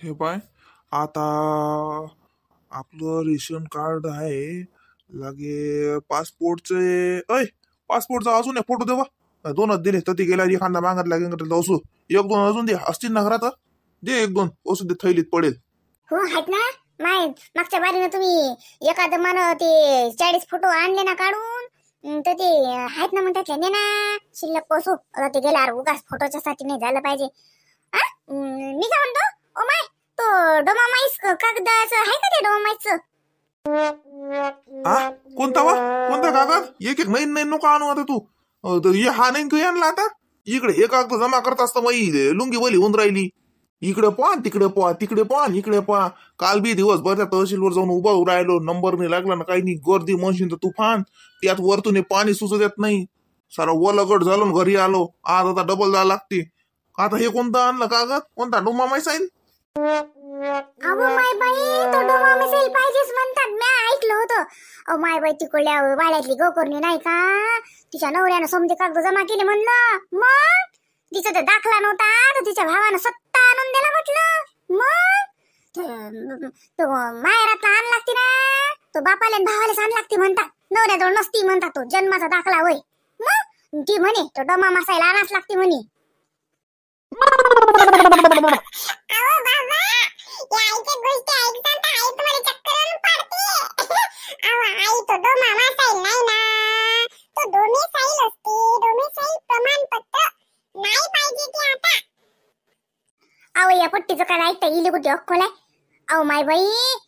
हे पाय आता आपलं रेशन कार्ड आहे लागे पासपोर्टचे. ऐ पासपोर्टचा अजून एक फोटो देवा. दोनच दिले तर ती गेल्या एखादा मागत लागेल असू. एक दोन अजून दे असतील ना घरात. दे एक दोन असू दे थैलीत पडेल. हो आहेत ना. मागच्या बारीनं तुम्ही एखादं मान ते 40 फोटो आणले ना काढून तर ते आहेत ना म्हणतात ने ना शिल्लक पोसू ते गेल्यावर उगाच फोटोच्या साठी नाही झालं पाहिजे. मी काय म्हणतो ओ माय तो डोमामाईस कागदाचं आहे का ते डोमामाईसचं? कोणता वा कोणता कागद? एक एक नवीन नवीन नको आणू आता तू. हा नाही काही आणला आता. इकडे हे कागद जमा करत असतं मग लुंगी वली होऊन राहिली. इकडे पहा तिकडे पहा तिकडे पहा इकडे पहा. काल बी दिवसभर त्या तहसीलवर जाऊन उभा राहिलो. नंबर नाही लागला ना काही नाही. गर्दी मशीन तर तुफान. त्यात वरतून पाणी सुचत येत नाही. सारा वलगट झालो घरी आलो. आज आता डबल जायला लागते. आता हे कोणतं आणलं कागद? कोणता डोमामाईस आहे? अहो माय बाई तो डोमामाईस पाहिजेच म्हणतात. मी ऐकलं होतं. अहो माय बाई तिकडल्या वाड्यातली गोकर्णी नाही का तिच्या नवऱ्यानं समजे कागद जमा केले म्हणलं. मग तिचा तर दाखला नव्हता तर तिच्या भावानं सत्ता आणून दिला म्हटलं. मग तो माहेरातला आण लागते ना तो बापाला भावालाच आण लागते म्हणतात. नवऱ्याजवळ नसती म्हणतात तो जन्माचा दाखला होय. मग ती म्हणे तो डोमा मासायला आणाच लागते म्हणे. या पट्टीचं काय ऐकता इले कुठे अक्कल आहे? अहो माय बाई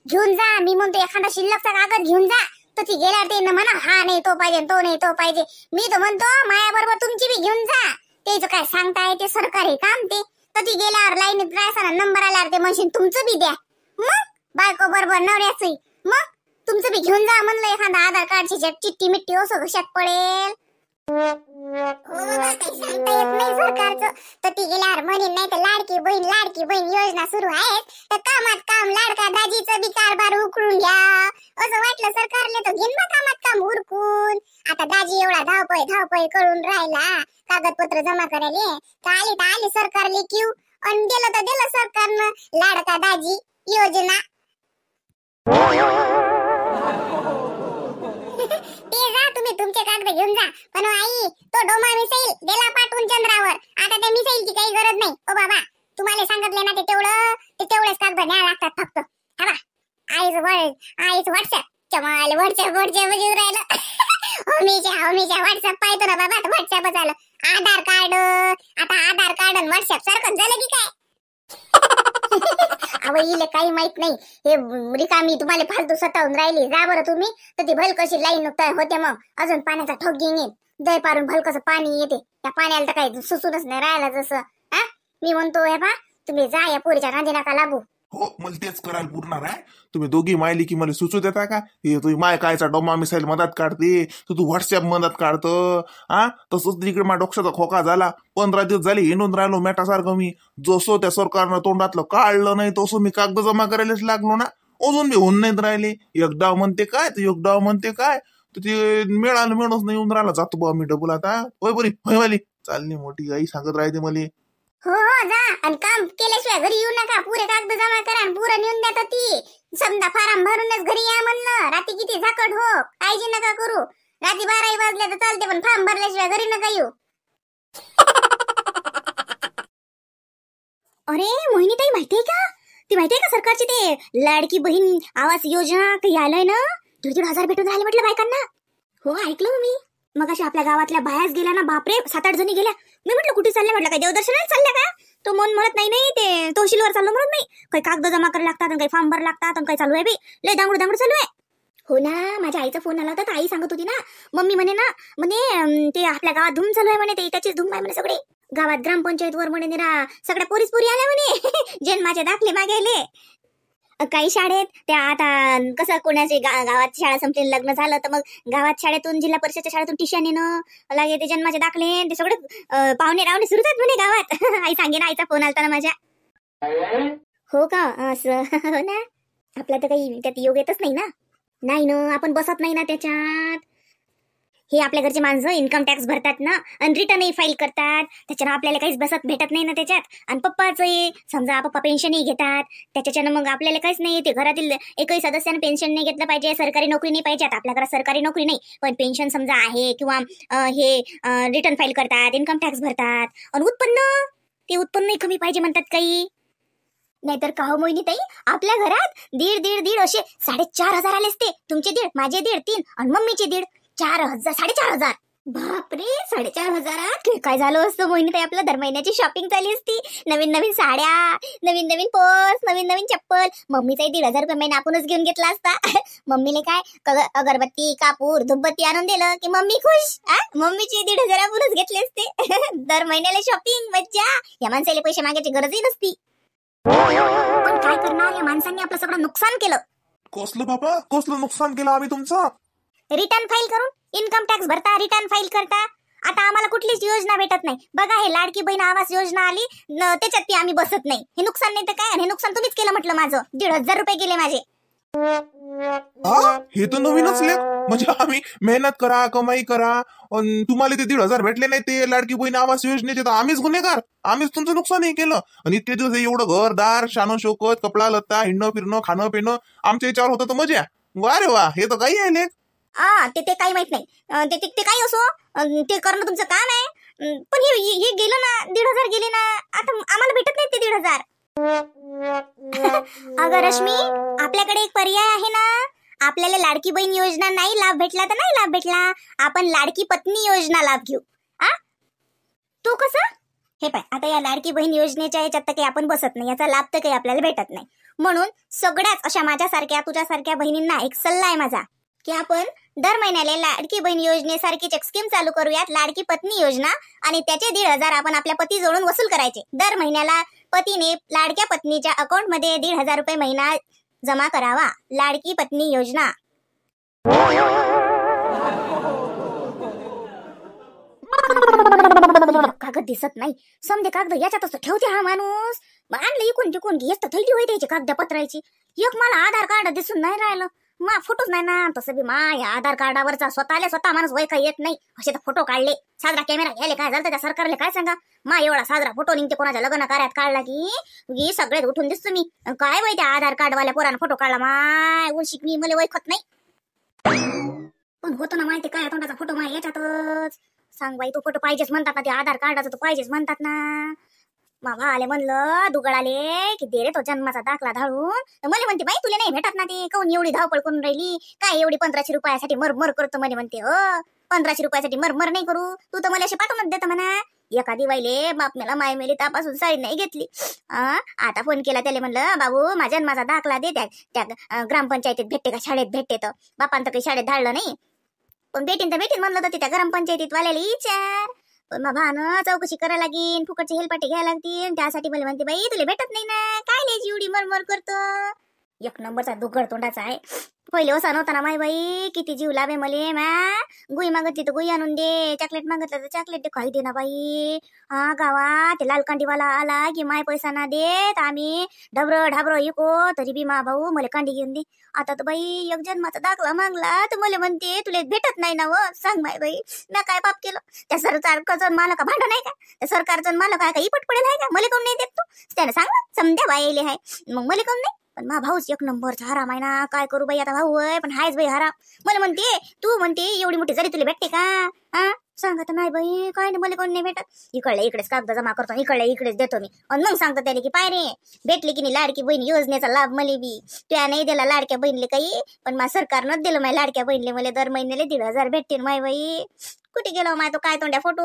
घेऊन जा. मी म्हणतो एखादा शिल्लकचा कागद घेऊन जा तर ती गेल्यावर ते म्हणा हा नाही तो पाहिजे तो नाही तो पाहिजे. मी तर म्हणतो माया बरोबर तुमची बी घेऊन जा. तेच काय सांगताय ते सरकारी काम ते. तर ती गेल्यावर लाईनीत राहायचा नंबर आल्यावर ते मशीन तुमचं बी द्या. मग बायको बरोबर नवऱ्याचंही. मग तुमचं बी घेऊन जा म्हणलं एखादा आधार कार्डची चिठ्ठी मिट्टी असं कशात पडेल. काही सांगता येत नाही सरकारचं. तर ती गेल्यावर म्हणेन नाही तर लाडकी बहीण योजना सुरू आहेत तर कामात काम लाडका दाजीचं बी कारभार उकळून घ्या असं वाटलं सरकारले तर घेऊन मग कामात काम उरकून. आता दाजी एवढा धावपळ करून राहिला कागदपत्र जमा करायले तर आले सरकारले क्यू आणि दिलं सरकारनं लाडका दाजी योजना. ते जा तुम्ही तुमचे कागद घेऊन जा. पण आई तो डोमा मिसाईल गेला पाठवून चंद्रावर. आता त्या मिसाईलची काही गरज नाही. ओ बाबा तुम्हाला सांगितले ना ते तेवढेच कागद न्याय लागतात फक्त. हा बा आईच व्हॉट्सअप चमाल व्हॉट्सअप म्हणजे राहिलं. होमीच्या व्हॉट्सअप पाहतो ना बाबा व्हॉट्सअपच आलं. आधार कार्ड आता आधार कार्ड आणि व्हॉट्सअप सारखं झालं की काय? अहो इले काही माहित नाही. हे रिकामी तुम्हाला फालतू सतावून राहिली. जा बरं तुम्ही तर ती भल कशी लाईन होते. मग अजून पाण्याचा ठोक घेऊन दय पारून भल कसं पाणी येते. त्या पाण्याला तर काही सुसूनच नाही राहिला जसं. मी म्हणतो हे पा तुम्ही जा या पोरीच्या नादी नका लागू. हो मला तेच करायला पुरणार आहे. तुम्ही दोघी मायली की मला सुचू देता का? हे तुम्ही माय कायचा डोमा मिसाईल मदत काढते तर तू व्हॉट्सअप मदत काढतं. तसंच इकडे माझ्या डोक्याचा खोका झाला. 15 दिवस झाले हिंडून राहिलो मेटासारखं मी. जसं त्या सरकारनं तोंडातलं काढलं नाही तसं मी कागद जमा करायलाच लागलो ना. अजून मी होऊन नाहीत राहिले. एकदा म्हणते काय तर एकदा म्हणते काय तर ते मिळूनच नाही येऊन राहिला. जातो बा मी डबल आता. होय बरी होय वाली चालली मोठी आई सांगत राहते मला. हो जा आणि काम केल्याशिवाय घरी येऊ नका. पुरे कागद जमा करा आणि पुरं नेऊन द्या. ती समजा फार्म भरूनच घरी या म्हणलं. रात्री किती झाकट हो काळजी नका करू. रात्री 12 वाजले तर चालते पण फार्म भरल्याशिवाय घरी नका येऊ. अरे मोहिनी ताई माहितीये का? ती माहितीये का सरकारची ते लाडकी बहीण आवास योजना काही आलंय ना. 1,500 भेटून राहिले म्हटलं बायकांना. हो ऐकलं मी. मग अशा आपल्या गावातल्या बायाच गेल्या ना. बापरे 7-8 जणी गेल्या. मी म्हटलं कुठे चालल्या म्हटलं काय देवदर्शनाला चालल्या का? तो मन म्हणत नाही ते तहसीलवर चाललो म्हणत नाही. काही कागद जमा करायला लागतात आणि काही फॉर्म भर लागतात आणि काही चालू आहे बी लय दांगड चालू आहे. हो ना माझ्या आईचा फोन आला होता तर आई सांगत होती ना. मम्मी म्हणे ना म्हणे ते आपल्या गावात धूम चालू आहे म्हणे. ते त्याचीच धूम आहे म्हणे. सगळे गावात ग्रामपंचायत वर म्हणे निरा सगळ्या पोरी आल्या म्हणे जन्माचे दाखले मागायले. काही शाळेत त्या आता कसं कोणाचे गावात शाळा संपली लग्न झालं तर मग गावात शाळेतून जिल्हा परिषदच्या शाळेतून टिशन येणं लागे ते जन्माचे दाखले ते सगळे पाहुणे रावणे सुरू आहेत म्हणे गावात. आई सांगे ना आईचा फोन आलता ना माझ्या. हो का असं हो ना. आपला तर काही त्यात योग येतच नाही ना. नाही ना आपण बसत नाही ना त्याच्यात. हे आपल्या घरचे माणसं इन्कम टॅक्स भरतात ना आणि रिटर्नही फाईल करतात, त्याच्यानं आपल्याला काहीच बसत भेटत नाही ना त्याच्यात. आणि पप्पाचंही समजा पप्पा पेन्शनही घेतात, त्याच्यानं मग आपल्याला काहीच नाही. ते घरातील एकही सदस्यानं पेन्शन नाही घेतलं पाहिजे, सरकारी नोकरी नाही पाहिजे. आता आपल्या घरात सरकारी नोकरी नाही पण पेन्शन समजा आहे, किंवा हे रिटर्न फाईल करतात, इन्कम टॅक्स भरतात. आणि उत्पन्न, ते उत्पन्नही कमी पाहिजे म्हणतात काही. नाहीतर का हो मोहिनीताई, आपल्या घरात दीड दीड दीड असे 4,500 आले असते. तुमचे दीड, माझे दीड, 3 आणि मम्मीचे दीड, 4,000, 4,500. बापरे, 4,500 काय झालं असतं मोहिनीताई? आपलं दर महिन्याची शॉपिंग झाली असती. नवीन नवीन साड्या, नवीन नवीन पर्स, नवीन नवीन चप्पल. मम्मीचाही 1,500 रुपये महिना आपणच घेऊन घेतला असता. मम्मीने काय अगरबत्ती, कापूर, धुपबत्ती आणून दिलं की मम्मी खुश. मम्मीचे 1,500 आपणच घेतले असते. दर महिन्याला शॉपिंग, मज्जा. या माणसाला पैसे मागायची गरजही नसती. पण काय करणार, या माणसांनी आपलं सगळं नुकसान केलं. कसलं बाबा, कसलं नुकसान केलं आम्ही तुमचं? रिटर्न फाईल करून इन्कम टॅक्स भरता, रिटर्न फाईल करता. आता आम्हाला कुठलीच योजना भेटत नाही. बघा, हे लाडकी बहीण आवास योजना आली, त्याच्यात आम्ही बसत नाही. हे नुकसान नाही तर काय? आणि हे नुकसान तुम्हीच केलं म्हटलं. माझं 1,500 रुपये गेले माझे. हे तर नवीनच लेख. म्हणजे आम्ही मेहनत करा, कमाई करा, तुम्हाला ते 1,500 भेटले नाही, ते लाडकी बहीण आवास योजनेचे, तर आम्हीच गुन्हेगार, आम्हीच तुमचं नुकसानही केलं. आणि इतके दिवस एवढं घरदार, शानो शोकत, कपडा लत्ता, हिंडणं फिरणं, खाणं पिणं आमच्या याच्यावर होतं तर मजा. वा रे वा, हे तर काही आहे लेख. ते काही माहित नाही. ते काही असो, ते करणं तुमचं काम आहे. पण हे गेलं ना, 1,500 गेले ना. आता आम्हाला भेटत नाही ते 1,500. अगं रश्मी, आपल्याकडे एक पर्याय आहे ना. आपल्याला लाडकी बहीण योजना नाही लाभ भेटला तर नाही लाभ भेटला, आपण लाडकी पत्नी योजना लाभ घेऊ. तू कसं? हे पाय, आता या लाडकी बहीण योजनेच्या याच्यात तर काही आपण बसत नाही, याचा लाभ तर काही आपल्याला भेटत नाही. म्हणून सगळ्याच अशा माझ्यासारख्या, तुझ्यासारख्या बहिणींना एक सल्ला आहे माझा, की आपण दर महिन्याला लाडकी बहीण योजनेसारखीच एक स्कीम चालू करूयात, लाडकी पत्नी योजना. आणि त्याचे 1,500 आपण आपल्या पती जवळून वसूल करायचे. दर महिन्याला पतीने लाडक्या पत्नीच्या अकाउंट मध्ये 1,500 रुपये महिना जमा करावा. लाडकी पत्नी योजना. कागद दिसत नाही, समजे कागद याच्यातच ठेवते हा माणूस. आणलं इकून तिकून घेस तर थैली होई द्यायची कागदपत्राची. एक मला आधार कार्ड दिसून नाही राहिलं, मा फोटोच नाही ना. तसं बी या आधार कार्डावरचा स्वतः माणूस वय काही येत नाही, असे तर फोटो काढले. साजरा कॅमेरा घ्यायला काय झालं त्या सरकारला काय सांगा. एवढा साजरा फोटो निघते कोणाच्या लग्न कार्यात काढला की सगळेच उठून दिसतो मी. काय वय त्या आधार कार्ड वाल्या पोरानं फोटो काढला, उलशिक मी मला वैखत नाही. पण होतो ना माहिती काय, तोंडाचा फोटो याच्यातच. सांग बाई, तो फोटो पाहिजेच म्हणतात ना, ते आधार कार्डाचा तो पाहिजेच म्हणतात ना. मामा आले म्हणलं दुगड आले की दे रे तो जन्माचा दाखला धाडून. मला म्हणते बाई तुला नाही भेटत ना ते, काऊन एवढी धावपळ करून राहिली काय, एवढी 1,500 रुपयासाठी मरमर करतो. मला म्हणते 1,500 रुपयासाठी मरमर नाही करू, तू तर मला असे पाठवूनच देत म्हणा. एखादी बाईले बाप मेला माय मेली त्यापासून साडी नाही घेतली. आता फोन केला त्याला म्हणलं बाबू माझा जन्माचा दाखला दे, त्या ग्रामपंचायतीत भेटते का, शाळेत भेटते तर. बापांत काही शाळेत धाडलं नाही, पण बेटीन तर बेटीन म्हणलं तर त्या ग्रामपंचायतीत वाल्याला विचार. पण मग भानं चौकशी करायला लागेल, फुकटची हेलपाटे घ्यायला लागतील. त्यासाठी मला म्हणते बाई तुला भेटत नाही ना, काय लिहायची एवढी मरमर करतो. एक नंबरचा दुघड तोंडाचा आहे. पहिले असा नव्हता ना माय बाई, किती जीव लाभे मले. गुई मागतली तर गुई आणून दे, चॉकलेट मागतलं तर चॉकलेट दे, काही दे ना बाई. गावात लालकांडीवाला आला की माय पैसा ना देत, आम्ही ढाबर इको तरी बी मा भाऊ मला कांडी घेऊन दे. आता तर बाई एक जन्माचा दाखला मागला तर मला म्हणते तुला भेटत नाही ना. सांग माय बाई, मी काय पाप केलं? त्या सरकारचं मला का भांडण आहे का? त्या सरकारचं मला काय इपट पडेल आहे का? मला कोण नाही देत तू? त्याने सांग समध्या बाईले आहे, मग मला कोण नाही. पण मा भाऊच एक नंबरचा हराम आहे ना, काय करू बाई आता. भाऊ आहे पण हायच बाई हराम. मला म्हणते तू म्हणते एवढी मोठी जरी तुला भेटते का? सांगत नाही बाई, काय नाही मला कोण नाही भेटत. इकडल्या इकडेच कागद जमा करतो, इकडल्या इकडेच देतो मी. आणि मग सांगतो त्याने की पाय रे भेटली की नाही लाडकी बहीण योजनेचा लाभ मला बी. त्या नाही दिला लाडक्या बहिणीले काही, पण मा सरकारनं दिलं माझ्या लाडक्या बहिणीले मला दर महिन्याला 1,500 भेटतील. माय बाई कुठे गेलो माय तो काय तोंड्या फोटो.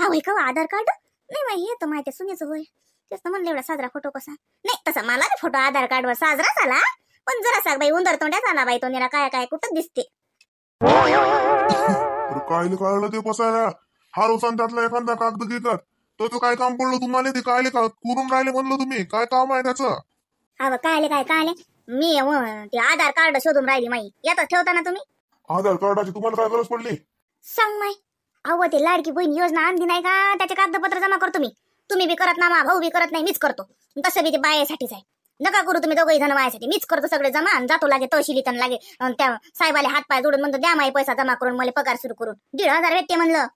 होय का आधार कार्ड नाही माही, येतं माहिती सुनेचं होय. तेच तर म्हणलं एवढा साजरा फोटो कसा नाही. तसा मला फोटो आधार कार्डवर साजराच आला, पण जरा सांग बाई उंदर तोंड्याच आला बाई. तो निरा काय काय कुठं दिसते. काय कळलं ते बसायला हारोसान त्यातला एखादा कागद घेतात. त्याचं काय काम पडलं तुम्हाला? ते काय करून राहिले म्हणलं तुम्ही, काय काम आहे त्याचं? काय मी ते आधार कार्ड शोधून राहिली माई. यातच ठेवता ना तुम्ही आधार कार्डाची? तुम्हाला काय गरज पडली? सांग माई. ते लाडकी बहीण योजना आणली नाही का, त्याचे कागदपत्र जमा करतो मी. तुम्ही बी करत ना, मा भाऊ बी करत नाही, मीच करतो. तसं बी ते बायासाठीच आहे. नका करू तुम्ही दोघही जण माझ्यासाठी, मीच करतो सगळे जमा आणि जातो लागे तहसील इथं लागे त्या साहेबाले हात पाय जोडून म्हणतो द्या माही पैसा जमा करून मला पगार सुरू करून 1,500 भेटते म्हणलं.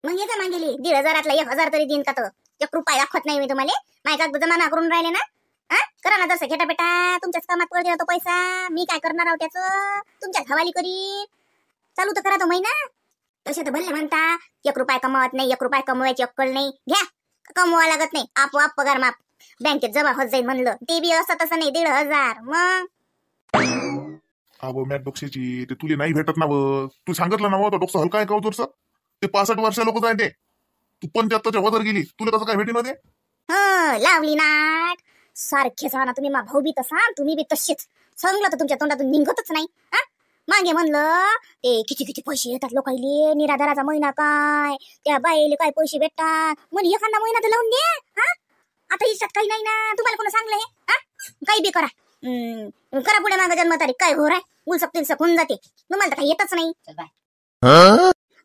मग येता मागेली 1,500 1,000 तरी देईन का? तर 1 रुपया दाखवत नाही मी तुम्हाला. माझ्या कागद जमा करून राहिले ना. हा करा ना जसं घेटा बेटा, तुमच्याच कामात पडते तो पैसा. मी काय करणार आहो त्याचं, तुमच्याच हवाली करी. चालू तर करा तो महिना. तसे तर भल्ले म्हणता 1 रुपया कमावत नाही, 1 रुपया कमवायची अक्कल नाही. घ्या कमवा लागत नाही, आपोआप पगार माप बँकेत जमा होत जाईल म्हणलं. ते बी असं तसं नाही 1,500. मग अहो मॅट डोक्याची ते तुले नाही भेटत ना व. तू सांगितलं ना व, तो डोकसा हलका आहे का तुरचं? ते 65 वर्ष लोक जाय ते. तू 75च्या वदर गेली, तुला कसं काय भेटेन होते? लावली नाट सारखेच ना तुम्ही. मा भाऊ बी तसा, तुम्ही बी तशीच. सांगलं तर तुमच्या तोंडातून निघतच नाही. मागे म्हणलं ते किती किती पैसे येतात लोकांले, निराधाराचा महिना काय, त्या बाईले काय पैसे भेटतात म्हणजे एखादा महिना तर लावून दे. आता हिच्यात काही नाही ना, तुम्हाला कोण सांगलंय? काही बी करा, करा पुढे मागे जन्मतारीख काय हो राय, उलसक तिलसक होऊन जाते. तुम्हाला तर काही येतच नाही.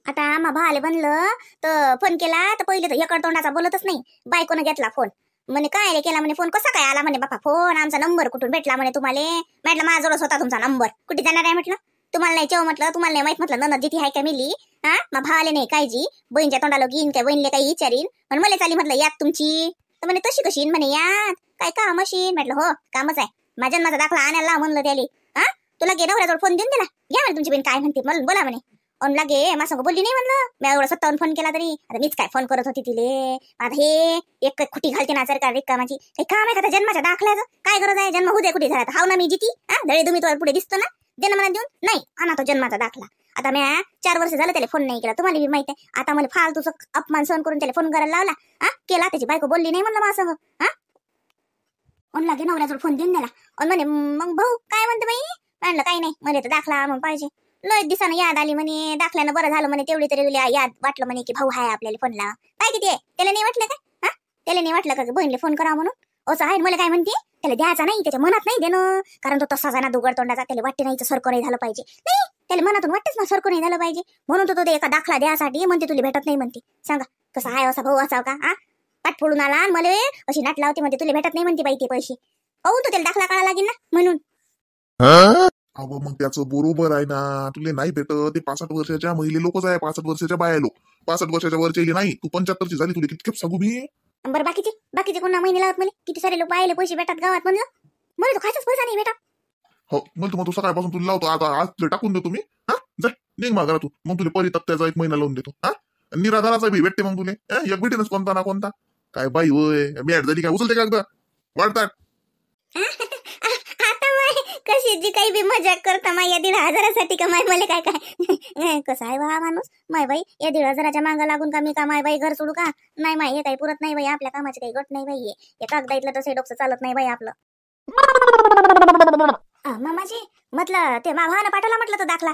आता मा भावाले म्हणलं तर फोन केला तर पहिले तर एकड तोंडाचा बोलतच नाही. बायकोनं घेतला फोन, म्हणे काय केला म्हणे फोन, कसा काय आला म्हणे बापा फोन, आमचा नंबर कुठून भेटला म्हणे तुम्हाला. म्हटलं माझ्याजवळच होता तुमचा नंबर, कुठे जाणार आहे म्हटलं. तुम्हाला नाही चेव म्हटलं, तुम्हाला नाही माहित म्हटलं ननद जिथे आहे का मिली. मग भावाले नाही काळजी, बहीणच्या तोंडाला घेईन काय, बहिणीला काही विचारीन. पण मला चाली म्हटलं यात तुमची, तर म्हणे तशी कशी म्हणे यात काय काम अशीन. म्हटलं हो कामच आहे, माझ्या जन्माचा दाखला आणायला म्हणलं त्याला. तुला गे नवऱ्याजवळ फोन देऊन दिला, घ्या म्हणे तुमची बहीण काय म्हणते मला बोला म्हणे. अन लागे माझं बोलली नाही म्हणलं, मी एवढं 57 फोन केला तरी. आता मीच काय फोन करत होती तिले. आता हे एक खुटी घालते ना सरकार रिकामाची, काही काम आहे का जन्माच्या दाखल्याचं? काय गरज आहे, जन्म होऊ दे कुठे झाला हाव ना मी जिती. दळे तुम्ही तो पुढे दिसतो ना, दे ना मला देऊन. नाही आणा तो जन्माचा दाखला. आता मी 4 वर्ष झालं त्याला फोन नाही केला, तुम्हाला बी माहिती आहे. आता मला फालतूचा अपमान सहन करून त्याला फोन करायला लावला. केला त्याची बायको बोलली नाही म्हणलं माझं. लागे नवऱ्याजवळ फोन देऊन दिला. म्हणे मग भाऊ काय म्हणते बाई. म्हणलं काही नाही, मला तर दाखला मग पाहिजे. लय दिसानं याद आली म्हणे, दाखल्यानं बरं झालं म्हणे, तेवढी तरी याद वाटलं म्हणे की भाऊ हाय आपल्याला फोन लावा. काय किती आहे त्याला नाही वाटलं का? त्याला नाही वाटलं का बहिणीला फोन करा म्हणून? असं आहे मला काय म्हणते, त्याला द्यायचा नाही, त्याच्या मनात नाही देणं, कारण तो तसा जाणार दुगड तोंडाचा. त्याला वाटते नाही सरको नाही झालं पाहिजे. नाही त्याला मनातून वाटतेच ना सरको नाही झालं पाहिजे, म्हणून तो एका दाखला द्यासाठी म्हणते तुला भेटत नाही म्हणते. सांगा कसं आहे असा भाऊ असाव का? पाठ फोडून आला आणि मला अशी नाट लावते म्हणते तुला भेटत नाही म्हणते बाई ते पैसे. तो त्याला दाखला काढा लागेल ना म्हणून. अहो मग त्याचं बरोबर आहे ना, तुले नाही भेटत. ते 65 वर्षाच्या महिले लोकच आहे, 65 वर्षाच्या बाया लोक. 65 वर्षाच्या वरचे नाही. तू 75ची झाली, तुला किती सांगू मी. बरं बाकीचे कोणा महिने लावत मला, किती सारे लोक बायले पैसे भेटतात गावात म्हणलं, मला तो खायचाच पैसा नाही भेटत. हो म्हणतो मग तू सकाळपासून तुला लावतो, आता आज तुला टाकून देतो मी. जा निघ मागा तू, मग तुला परितक्त्याचा 1 महिना लावून देतो. निराधाराचा बी भेटते मग तुले. एक भेटेनच कोणता ना कोणता. काय बाई होय, मॅट झाली काय, उचलते का एकदा वाढतात. कशी जी काही बी मजाक करता माय, या 1,500साठी का माय मला काय काय कसं आहे बा माणूस. माय बाई या 1,500च्या मागं लागून का मी का माय बाई घर सोडू का? नाही माय हे काही पुरत नाही बाई, आपल्या कामाची काही गट नाही बाई. हे कागदा इथलं तसं डोकं चालत नाही बाई आपलं. मामाजी म्हटलं ते भावानं पाठवला म्हटलं तो दाखला.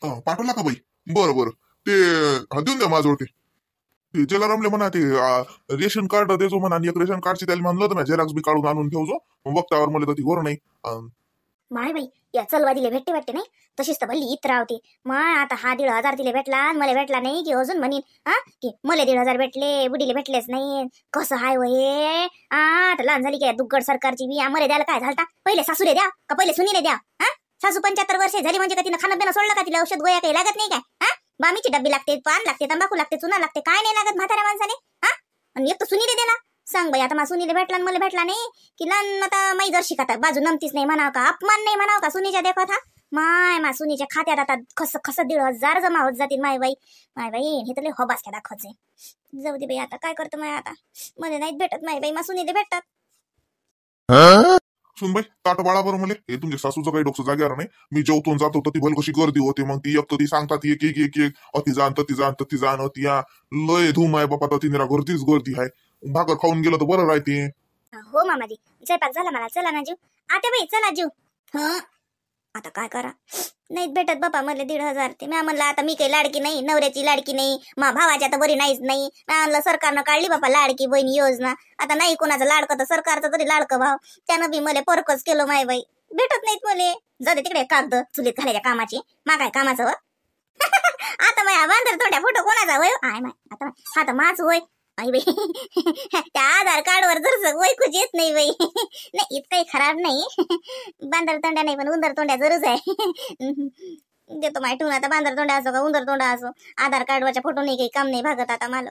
पाठवला का बाई? बरं बरं, ते देऊन द्या माझ्याजवळ. ते ज्याला रमले म्हणा ते रेशन कार्ड देतो म्हणा, आणि एक रेशन कार्डची त्याला म्हणलं होतं ना झेरॉक्स बी काढून आणून ठेवतो. बघतावर मला तर ती गोर नाही. माय बाई या चलवादीला भेटते वाटते नाही, तशीच तर भल्ली इतर राहते. मग आता हा 1,500 तिला भेटला आणि मला भेटला नाही की अजून म्हणीन की मला 1,500 भेटले, बुडीला भेटलेच नाही. कसं हाय वय. आता लहान झाली काय दुग्गड सरकारची बी. आम्हाला द्यायला काय झालता, पहिले सासूरे द्या का पहिले सुनीले द्या? सासू 75 वर्ष झाली म्हणजे का तिनं खाणं पिणं सोडलं का? तिला औषध गोळ्या काही लागत नाही काय? बामीची डब्बी लागते, पान लागते, तंबाखू लागते, चुना लागते, काय नाही लागत म्हाताऱ्या माणसाने. आणि एक तर सुनीले दे ना. सांग बाई आता मा सुनीले भेटला आणि मला भेटला नाही की लहान आता माई जर शिकत बाजू नमतीच नाही म्हणाव का, अपमान नाही म्हणाव का सुनीच्या देखत. मा सुनीच्या खात्यात आता खस 1,500 जमा होत जातील. माय बाई हे तर लय हॉबासक्या दाखवते. जाऊ दे बाई आता काय करतो माय, आता मला नाहीत भेटत माय बाई, मा सुनीले भेटतात. सुन बाई ताट बाळा बरं मला, हे तुमच्या सासूचं काही डोकं जाग्यावर नाही. मी जेवतो जातो तर ती भल कशी गर्दी होते. मग ती एक तर ती सांगतात एक एक एक एक अति जाण तती जाण तती जाण अति या लय धूम आहे बापा. तर तिने गर्दीच गर्दी आहे. भाकर खाऊन गेलं तर बरं राहते. हो मामाजी स्वयंपाक झाला मला, चला ना जीव. आता बाई चला जीव. आता काय करा, नाहीत भेटत बापा मला 1,500. ते मी म्हणलं आता मी काही लाडकी नाही, नवऱ्याची लाडकी नाही, मा भावाच्या तर बरी नाहीच नाही. म्हणलं सरकारनं काढली बापा लाडकी बहीण योजना. आता नाही कोणाचं लाडकं तर सरकारचं तरी लाडकं भाव. त्यानं बी मला परकच केलं माय बाई. भेटत नाहीत मले. जाते तिकडे कागद चुलीत घालायच्या कामाची, मा काय कामाचं आता माया बांधर थोड्या फोटो कोणाचा होय? आय माय आता हा तर माच होय. आई बाई त्या आधार कार्डवर जर सगळं कुछ येत नाही बाई. नाही इतकंही खराब नाही. बांदर तोंड्या नाही पण उंदर तोंड्या जरूर आहे. देतो माहिती ठेवून आता बांदर तोंड्या असो का उंदर तोंडा असो आधार कार्डवरच्या फोटो नाही काही काम नाही भागत आता मला.